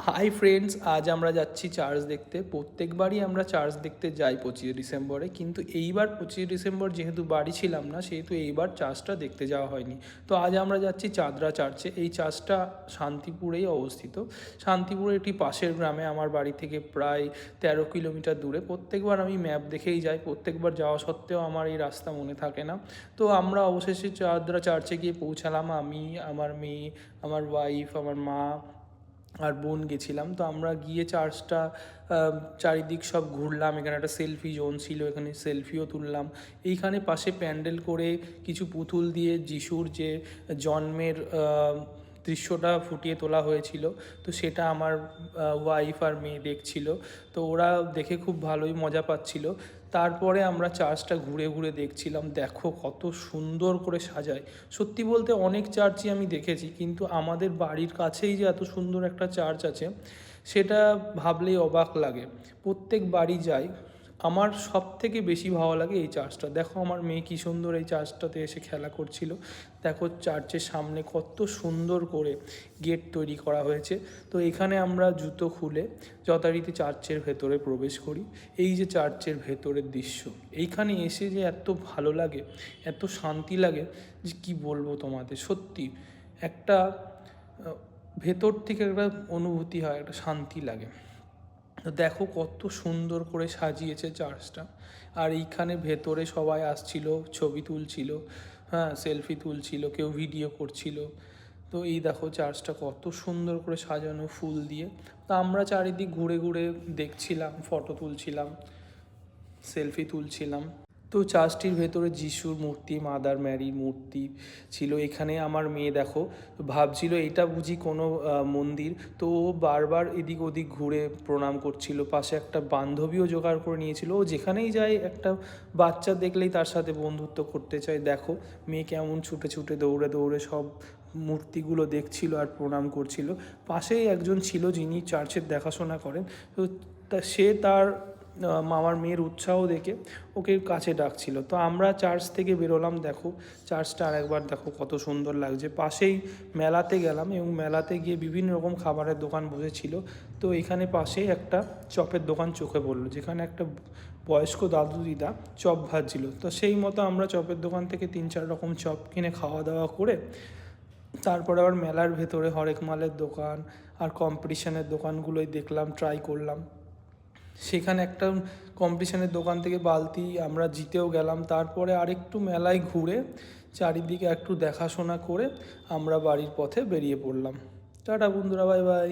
Hi friends, আজ আমরা যাচ্ছি চার্চ দেখতে। প্রত্যেকবারই আমরা চার্চ দেখতে যাই 25শে ডিসেম্বরে, কিন্তু এইবার 25শে ডিসেম্বর যেহেতু বাড়ি ছিলাম না, সেহেতু এইবার চার্চটা দেখতে যাওয়া হয়নি। তো আজ আমরা যাচ্ছি চাঁদরা চার্চে। এই চার্চটা শান্তিপুরেই অবস্থিত। শান্তিপুরের একটি পাশের গ্রামে, আমার বাড়ি থেকে প্রায় 13 কিলোমিটার দূরে। প্রত্যেকবার আমি ম্যাপ দেখেই যাই, প্রত্যেকবার যাওয়া সত্ত্বেও আমার এই রাস্তা মনে থাকে না। তো আমরা অবশেষে চাঁদরা চার্চে গিয়ে পৌঁছালাম। আমি, আমার মেয়ে, আমার ওয়াইফ, আমার মা আর বোন গেছিলাম। তো আমরা গিয়ে চার্চটা চারিদিক সব ঘুরলাম। এখানে একটা সেলফি জোন ছিল, এখানে সেলফিও তুললাম। এইখানে পাশে প্যান্ডেল করে কিছু পুতুল দিয়ে যিশুর যে জন্মের দৃশ্যটা ফুটিয়ে তোলা হয়েছিল, তো সেটা আমার ওয়াইফ আর মেয়ে দেখছিল। তো ওরা দেখে খুব ভালোই মজা পাচ্ছিল। তারপরে আমরা চার্চটা ঘুরে ঘুরে দেখছিলাম। দেখো কত সুন্দর করে সাজায়। সত্যি বলতে অনেক চার্চই আমি দেখেছি, কিন্তু আমাদের বাড়ির কাছেই যে এত সুন্দর একটা চার্চ আছে, সেটা ভাবলেই অবাক লাগে। প্রত্যেক বাড়ি যাই, আমার সব থেকে বেশি ভালো লাগে এই চার্চটা। দেখো আমার মেয়ে কী সুন্দর এই চার্চটাতে এসে খেলা করছিল। দেখো চার্চের সামনে কত সুন্দর করে গেট তৈরি করা হয়েছে। তো এখানে আমরা জুতো খুলে যথারীতি চার্চের ভেতরে প্রবেশ করি। এই যে চার্চের ভেতরের দৃশ্য, এইখানে এসে যে এত ভালো লাগে, এত শান্তি লাগে যে কী বলবো তোমাদের। সত্যি একটা ভেতর থেকে একটা অনুভূতি হয়, একটা শান্তি লাগে। তো দেখো কত সুন্দর করে সাজিয়েছে চার্চটা। আর এইখানে ভেতরে সবাই আসছিল, ছবি তুলছিল, হ্যাঁ সেলফি তুলছিল, কেউ ভিডিও করছিল। তো এই দেখো চার্চটা কত সুন্দর করে সাজানো ফুল দিয়ে। তো আমরা চারিদিক ঘুরে ঘুরে দেখছিলাম, ফটো তুলছিলাম, সেলফি তুলছিলাম। তো চার্চটির ভেতরে যিশুর মূর্তি, মাদার ম্যারির মূর্তি ছিল। এখানে আমার মেয়ে দেখো ভাবছিল এটা বুঝি কোনো মন্দির। তো ও বারবার এদিক ওদিক ঘুরে প্রণাম করছিল। পাশে একটা বান্ধবীও জোগাড় করে নিয়েছিল। ও যেখানেই যায় একটা বাচ্চা দেখলেই তার সাথে বন্ধুত্ব করতে চায়। দেখো মেয়ে কেমন ছুটে ছুটে দৌড়ে দৌড়ে সব মূর্তিগুলো দেখছিল আর প্রণাম করছিল। পাশেই একজন ছিল যিনি চার্চের দেখাশোনা করেন। তো সে তার আমার মেয়ের উৎসাহ দেখে ওকে কাছে ডাকছিল। তো আমরা চার্চ থেকে বেরোলাম। দেখো চার্চটা আরেকবার দেখো কত সুন্দর লাগছে। পাশেই মেলাতে গেলাম, এবং মেলাতে গিয়ে বিভিন্ন রকম খাবারের দোকান বসেছিল। তো এখানে পাশেই একটা চপের দোকান চোখে পড়লো, যেখানে একটা বয়স্ক দাদু দিদা চপ ভাজছিল। তো সেই মতো আমরা চপের দোকান থেকে 3-4 রকম চপ কিনে খাওয়া দাওয়া করে তারপরে আবার মেলার ভেতরে হরেক মালের দোকান আর কম্পিটিশনের দোকানগুলোই দেখলাম, ট্রাই করলাম। সেখানে একটা কম্পিটিশনের দোকান থেকে বালতি আমরা জিতেও গেলাম। তারপরে আরেকটু মেলায় ঘুরে চারিদিকে একটু দেখাশোনা করে আমরা বাড়ির পথে বেরিয়ে পড়লাম। টাটা বন্ধুরা, বাই বাই।